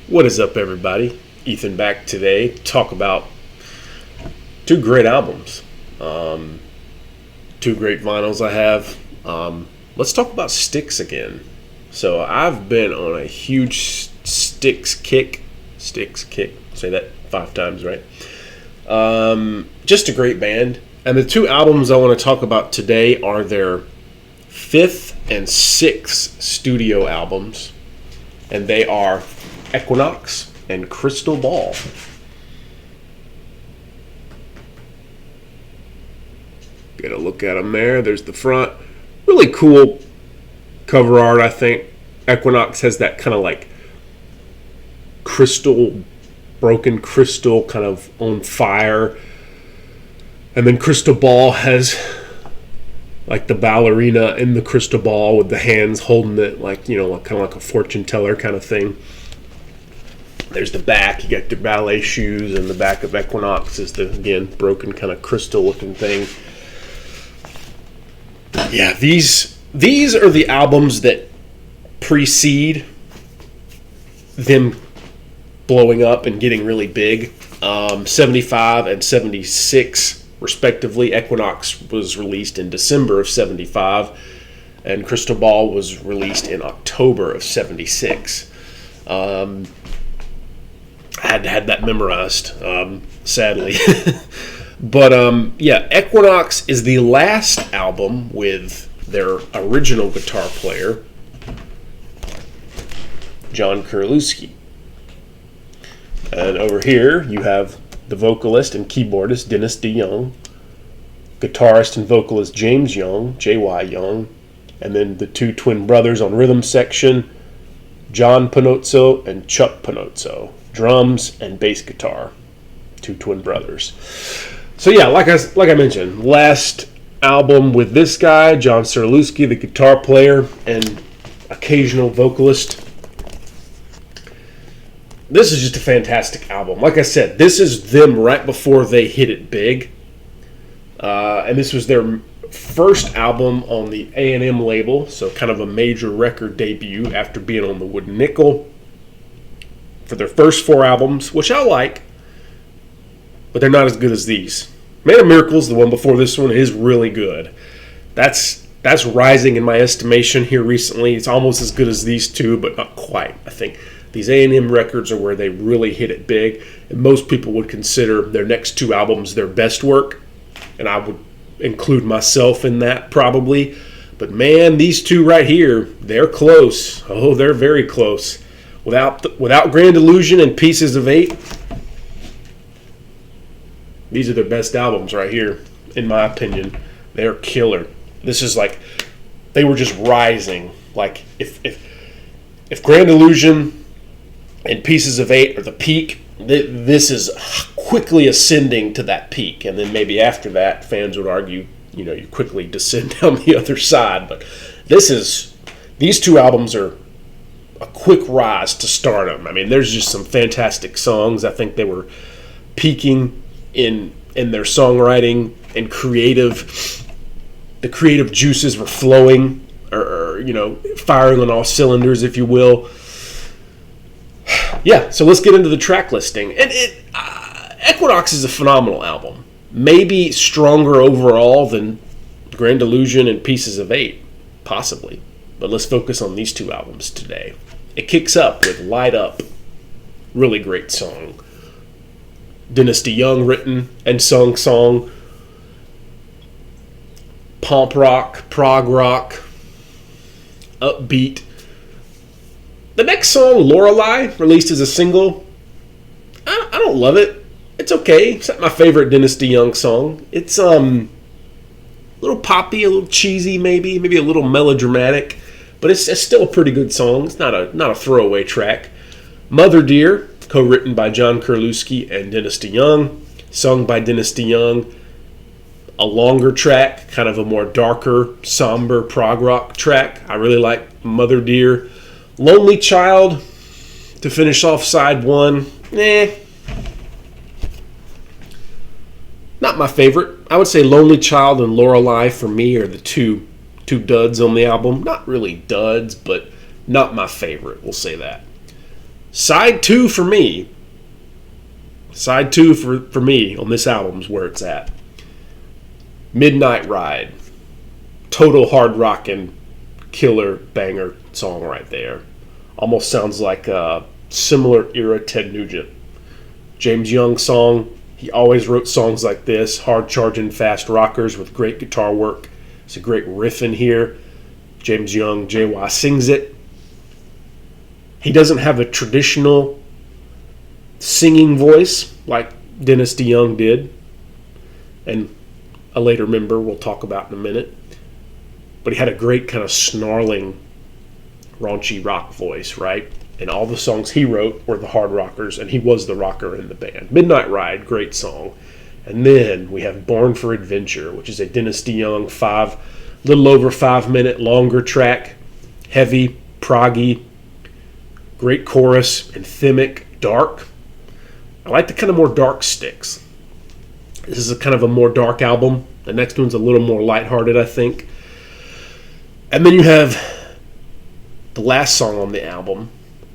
What is up, everybody? Ethan back today. Talk about two great albums, two great vinyls I have. Let's talk about Styx again. So I've been on a huge Styx kick. Say that 5 times, right? Just a great band. And the two albums I want to talk about today are their 5th and 6th studio albums. And they are Equinox and Crystal Ball. Get a look at them there. There's the front. Really cool cover art, I think. Equinox has that kind of like crystal, broken crystal kind of on fire. And then Crystal Ball has like the ballerina in the crystal ball with the hands holding it like, you know, kind of like a fortune teller kind of thing. There's the back. You got the ballet shoes, and the back of Equinox is the, again, broken kind of crystal looking thing. Yeah, these are the albums that precede them blowing up and getting really big. 75 and 76 respectively. Equinox was released in December of 75, and Crystal Ball was released in October of 76. I had that memorized, sadly. But yeah, Equinox is the last album with their original guitar player, John Kurlewski. And over here you have the vocalist and keyboardist Dennis DeYoung, guitarist and vocalist James Young, J.Y. Young, and then the two twin brothers on rhythm section, John Panozzo and Chuck Panozzo, drums and bass guitar, two twin brothers. So yeah, like I mentioned, last album with this guy, John Kurlewski, the guitar player and occasional vocalist. This is just a fantastic album. Like I said, this is them right before they hit it big. And this was their first album on the A&M label, so kind of a major record debut after being on the Wooden Nickel. For their first 4 albums, which I like, but they're not as good as these. Man of Miracles, the one before this one, is really good. That's rising in my estimation here recently. It's almost as good as these two, but not quite. I think these A&M records are where they really hit it big, and most people would consider their next 2 albums their best work, and I would include myself in that probably. But man, these two right here, they're close. Oh, they're very close. Without Grand Illusion and Pieces of 8, these are their best albums right here, in my opinion. They're killer. This is like, they were just rising. Like, if Grand Illusion and Pieces of 8 are the peak, this is quickly ascending to that peak. And then maybe after that, fans would argue, you know, you quickly descend down the other side. But these two albums are a quick rise to stardom. I mean, there's just some fantastic songs. I think they were peaking in their songwriting and the creative juices were flowing, or you know, firing on all cylinders, if you will. Yeah, so let's get into the track listing. And Equinox is a phenomenal album. Maybe stronger overall than Grand Illusion and Pieces of 8, possibly. But let's focus on these 2 albums today. It kicks up with Light Up. Really great song. Dennis DeYoung written and sung song. Pop rock, prog rock, upbeat. The next song, Lorelei, released as a single. I don't love it. It's okay. It's not my favorite Dennis DeYoung song. It's a little poppy, a little cheesy, maybe a little melodramatic. But it's still a pretty good song. It's not a throwaway track. Mother Dear, co-written by John Kurlewski and Dennis DeYoung, sung by Dennis DeYoung. A longer track, kind of a more darker, somber prog rock track. I really like Mother Dear. Lonely Child, to finish off side 1. Not my favorite. I would say Lonely Child and Lorelei for me are the two duds on the album. Not really duds, but not my favorite, we'll say that. Side two for me. Side two for me on this album is where it's at. Midnight Ride. Total hard rockin', killer banger song right there. Almost sounds like a similar era Ted Nugent. James Young song. He always wrote songs like this. Hard charging, fast rockers with great guitar work. It's a great riff in here. James Young, JY sings it. He doesn't have a traditional singing voice like Dennis DeYoung did, and a later member we'll talk about in a minute. But he had a great kind of snarling, raunchy rock voice, right? And all the songs he wrote were the hard rockers, and he was the rocker in the band. Midnight Ride, great song. And then we have Born for Adventure, which is a Dennis DeYoung little over 5 minute longer track. Heavy, proggy, great chorus, anthemic, dark. I like the kind of more dark Styx. This is a kind of a more dark album. The next one's a little more lighthearted, I think. And then you have the last song on the album,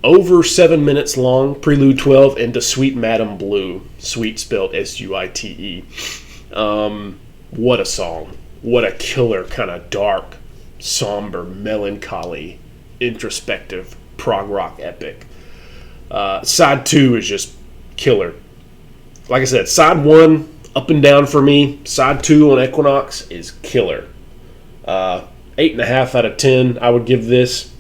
over 7 minutes long, Prelude 12, into Sweet Madam Blue. Sweet spelled S-U-I-T-E. What a song. What a killer, kind of dark, somber, melancholy, introspective, prog rock epic. Side 2 is just killer. Like I said, side 1, up and down for me. Side 2 on Equinox is killer. 8.5 out of 10 I would give this.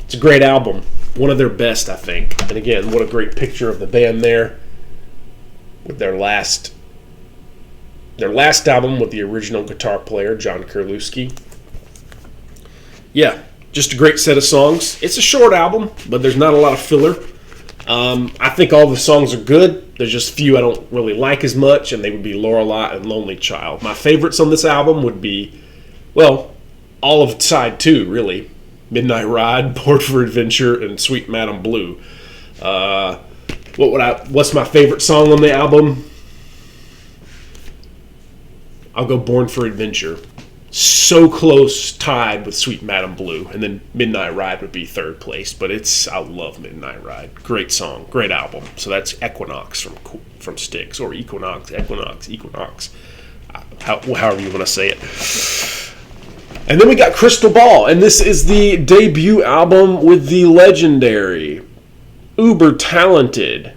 It's a great album. One of their best, I think. And again, what a great picture of the band there with their last album with the original guitar player, John Kerlewski. Yeah, just a great set of songs. It's a short album, but there's not a lot of filler. I think all the songs are good. There's just a few I don't really like as much, and they would be Lorelei and Lonely Child. My favorites on this album would be, well, all of side 2, really. Midnight Ride, Born for Adventure, and Sweet Madam Blue. What's my favorite song on the album? I'll go Born for Adventure. So close, tied with Sweet Madam Blue, and then Midnight Ride would be third place. But I love Midnight Ride. Great song, great album. So that's Equinox from Styx, or Equinox, however you want to say it. And then we got Crystal Ball, and this is the debut album with the legendary, uber talented,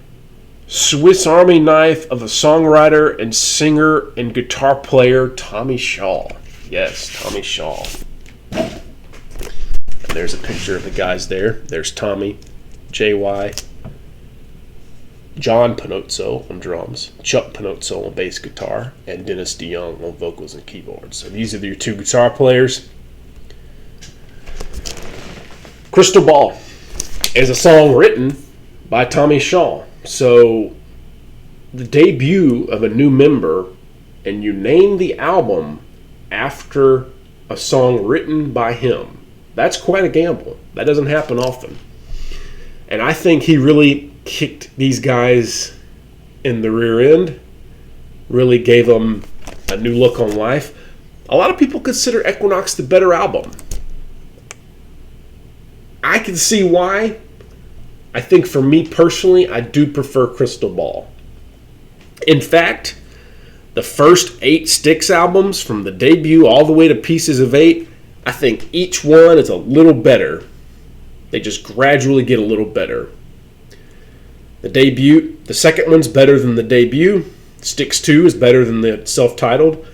Swiss Army knife of a songwriter and singer and guitar player, Tommy Shaw. Yes, Tommy Shaw. And there's a picture of the guys there. There's Tommy, JY, John Panozzo on drums, Chuck Panozzo on bass guitar, and Dennis DeYoung on vocals and keyboards. So these are your 2 guitar players. Crystal Ball is a song written by Tommy Shaw. So the debut of a new member, and you name the album after a song written by him, that's quite a gamble. That doesn't happen often. And I think he really kicked these guys in the rear end, really gave them a new look on life. A lot of people consider Equinox the better album. I can see why. I think for me personally, I do prefer Crystal Ball. In fact, the first 8 Styx albums, from the debut all the way to Pieces of 8, I think each one is a little better. They just gradually get a little better. The second one's better than the debut. Styx 2 is better than the self-titled.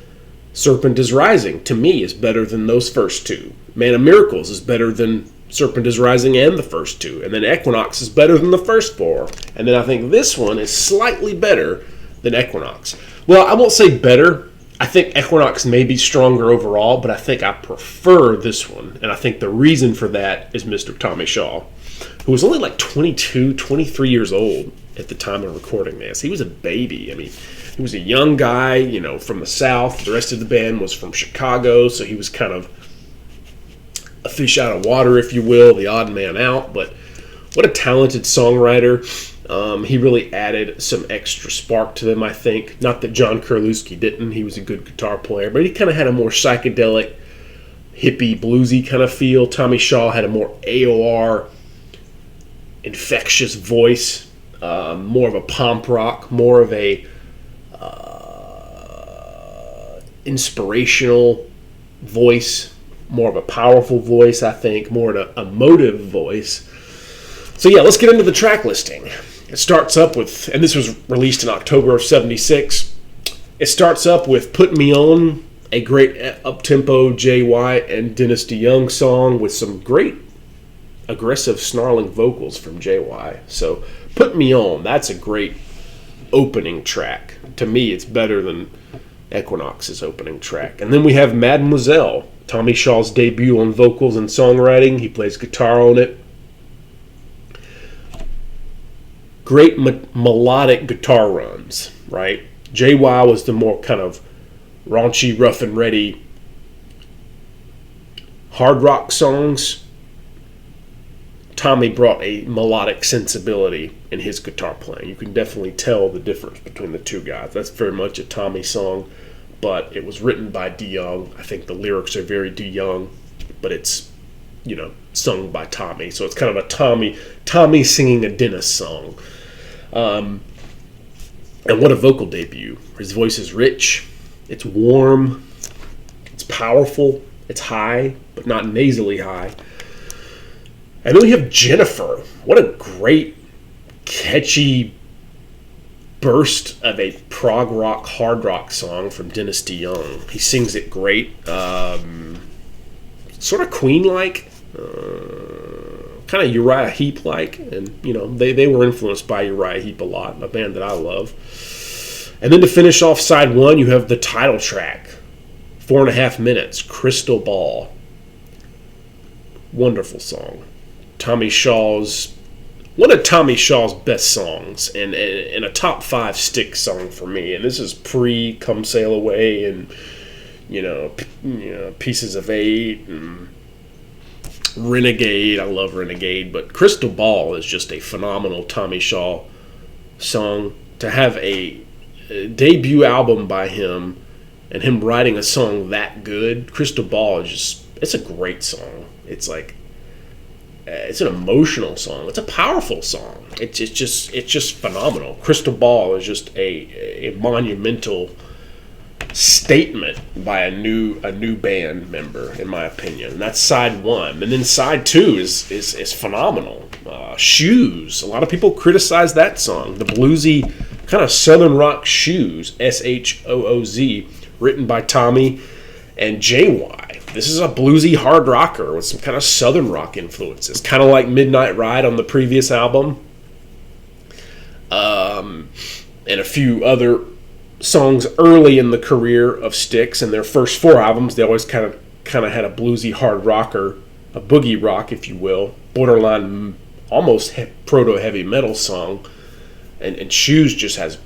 Serpent is Rising, to me, is better than those first 2. Man of Miracles is better than Serpent is Rising and the first 2. And then Equinox is better than the first 4. And then I think this one is slightly better than Equinox. Well, I won't say better. I think Equinox may be stronger overall, but I think I prefer this one. And I think the reason for that is Mr. Tommy Shaw, who was only like 22, 23 years old at the time of recording this. He was a baby. I mean, he was a young guy, from the South. The rest of the band was from Chicago, so he was kind of a fish out of water, if you will, the odd man out. But what a talented songwriter. He really added some extra spark to them, I think. Not that John Kerlewski didn't. He was a good guitar player, but he kind of had a more psychedelic, hippie, bluesy kind of feel. Tommy Shaw had a more AOR, infectious voice, more of a pomp rock, more of a inspirational voice, more of a powerful voice, I think, more of an emotive voice. So yeah, let's get into the track listing. It starts up with, and this was released in October of '76. It starts up with "Put Me On," a great up-tempo Jay White and Dennis DeYoung song with some great aggressive snarling vocals from Jay White. So "Put Me On," that's a great opening track. To me, it's better than Equinox's opening track. And then we have "Mademoiselle," Tommy Shaw's debut on vocals and songwriting. He plays guitar on it. Great melodic guitar runs, right? JY was the more kind of raunchy, rough and ready hard rock songs. Tommy brought a melodic sensibility in his guitar playing. You can definitely tell the difference between the two guys. That's very much a Tommy song, but it was written by DeYoung. I think the lyrics are very DeYoung, but it's, sung by Tommy. So it's kind of a Tommy singing a Dennis song. And what a vocal debut. His voice is rich, it's warm, it's powerful, it's high, but not nasally high. And then we have "Jennifer." What a great, catchy burst of a prog rock, hard rock song from Dennis DeYoung. He sings it great. Sort of Queen-like. Kind of Uriah Heep-like, and they were influenced by Uriah Heep a lot, a band that I love. And then to finish off side one, you have the title track, 4.5 minutes, "Crystal Ball." Wonderful song. One of Tommy Shaw's best songs, and a top 5 Styx song for me. And this is pre "Come Sail Away" and "Pieces of 8" and "Renegade." I love "Renegade," but "Crystal Ball" is just a phenomenal Tommy Shaw song. To have a debut album by him and him writing a song that good, "Crystal Ball" it's a great song. It's like, it's an emotional song. It's a powerful song. It's just phenomenal. "Crystal Ball" is just a monumental statement by a new band member, in my opinion. And that's side one. And then side two is phenomenal. "Shoes." A lot of people criticize that song. The bluesy kind of southern rock "Shoes," SHOOZ, written by Tommy and JY. This is a bluesy hard rocker with some kind of southern rock influences, kind of like "Midnight Ride" on the previous album, and a few other songs early in the career of Styx. And their first 4 albums, they always kind of had a bluesy hard rocker, a boogie rock, if you will, borderline almost proto heavy metal song. And "Shoes" just has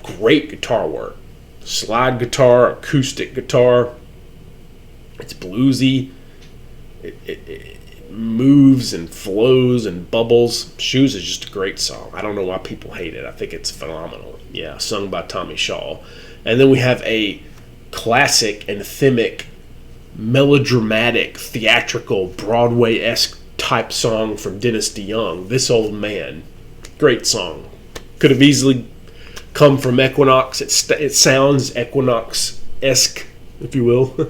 great guitar work, slide guitar, acoustic guitar. It's bluesy. It moves and flows and bubbles. "Shoes" is just a great song. I don't know why people hate it. I think it's phenomenal. Yeah, sung by Tommy Shaw. And then we have a classic, anthemic, melodramatic, theatrical, Broadway-esque type song from Dennis DeYoung, "This Old Man." Great song. Could have easily come from Equinox. It sounds Equinox-esque, if you will.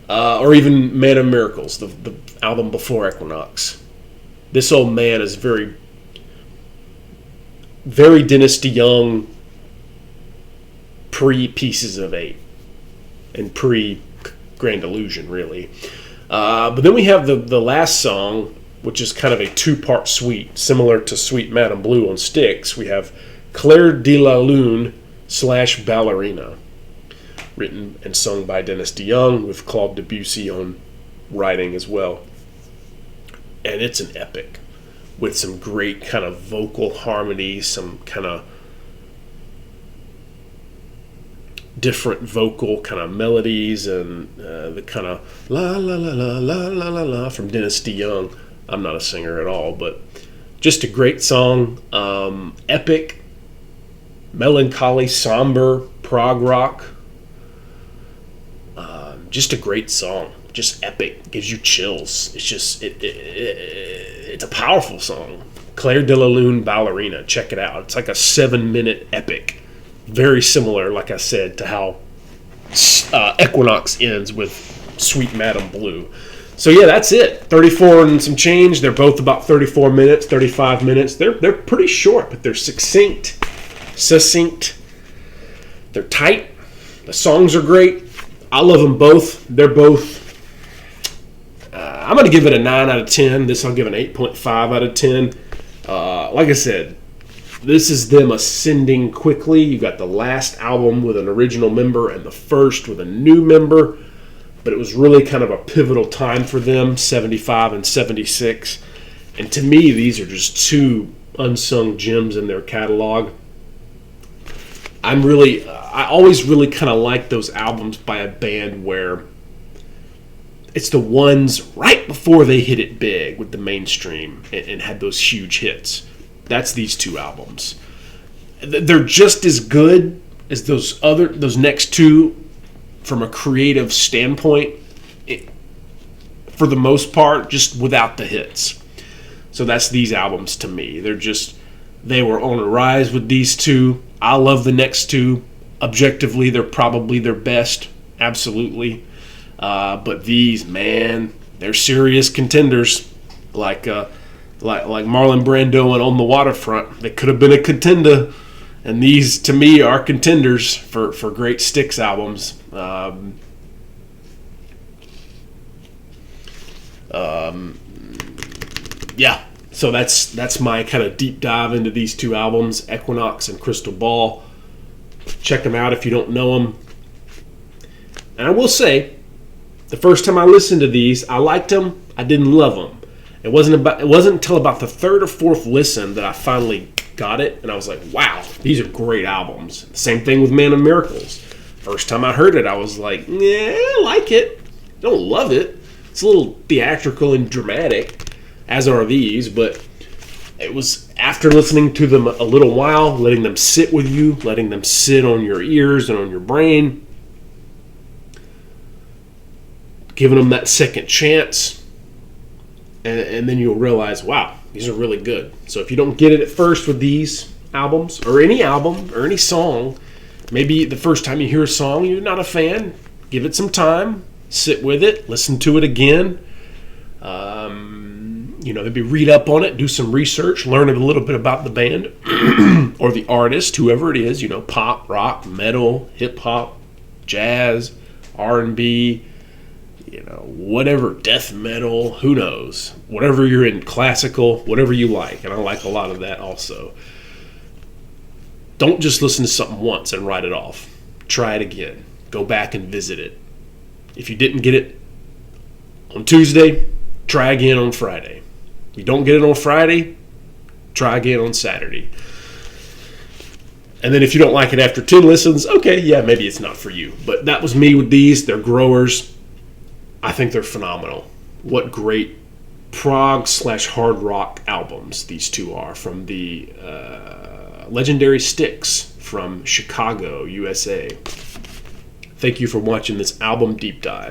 Or even "Man of Miracles," the album before Equinox. "This Old Man" is very, very Dennis DeYoung, pre-Pieces of 8 and pre-Grand Illusion, really. But then we have the last song, which is kind of a 2-part suite, similar to "Sweet Madame Blue" on Styx. We have "Claire de la Lune / Ballerina," written and sung by Dennis DeYoung, with Claude Debussy on writing as well. And it's an epic with some great kind of vocal harmony, some kind of different vocal kind of melodies, and the kind of la la la la la la la la from Dennis DeYoung. I'm not a singer at all, but just a great song. Epic, melancholy, somber, prog rock. Just a great song. Just epic. Gives you chills. It's just it's a powerful song. Claire de la Lune Ballerina. Check it out. It's like a 7-minute epic. Very similar, like I said, to how Equinox ends with Sweet Madam Blue. So yeah, that's it. 34 and some change. They're both about 34 minutes, 35 minutes. They're pretty short, but they're succinct. They're tight. The songs are great. I love them both. They're both... I'm going to give it a 9 out of 10. This I'll give an 8.5 out of 10. Like I said, this is them ascending quickly. You got the last album with an original member and the first with a new member. But it was really kind of a pivotal time for them, 75 and 76. And to me, these are just two unsung gems in their catalog. I always really kind of like those albums by a band where it's the ones right before they hit it big with the mainstream and had those huge hits. That's these two albums. They're just as good as those next two from a creative standpoint, for the most part, just without the hits. So that's these albums to me. They were on a rise with these two. I love the next two. Objectively, they're probably their best. Absolutely. But these, man, they're serious contenders. Like Marlon Brando and On the Waterfront. They could have been a contender. And these, to me, are contenders for great Styx albums. Yeah. So that's my kind of deep dive into these two albums, Equinox and Crystal Ball. Check them out if you don't know them. And I will say, the first time I listened to these, I liked them. I didn't love them. It wasn't until about the third or fourth listen that I finally got it, and I was like, wow, these are great albums. Same thing with Man of Miracles. First time I heard it, I was like, yeah, I like it. Don't love it. It's a little theatrical and dramatic, as are these, but it was after listening to them a little while, letting them sit with you, letting them sit on your ears and on your brain, giving them that second chance, and then you'll realize, wow, these are really good. So if you don't get it at first with these albums, or any album, or any song, maybe the first time you hear a song, you're not a fan, give it some time, sit with it, listen to it again, maybe read up on it, do some research, learn a little bit about the band, or the artist, whoever it is, pop, rock, metal, hip-hop, jazz, R&B, whatever, death metal, who knows, whatever you're in, classical, whatever you like, and I like a lot of that also. Don't just listen to something once and write it off. Try it again. Go back and visit it. If you didn't get it on Tuesday, try again on Friday. If you don't get it on Friday, try again on Saturday. And then if you don't like it after 10 listens, okay, yeah, maybe it's not for you. But that was me with these. They're growers. I think they're phenomenal. What great prog/hard rock albums these two are, from the legendary Styx from Chicago, USA. Thank you for watching this album deep dive.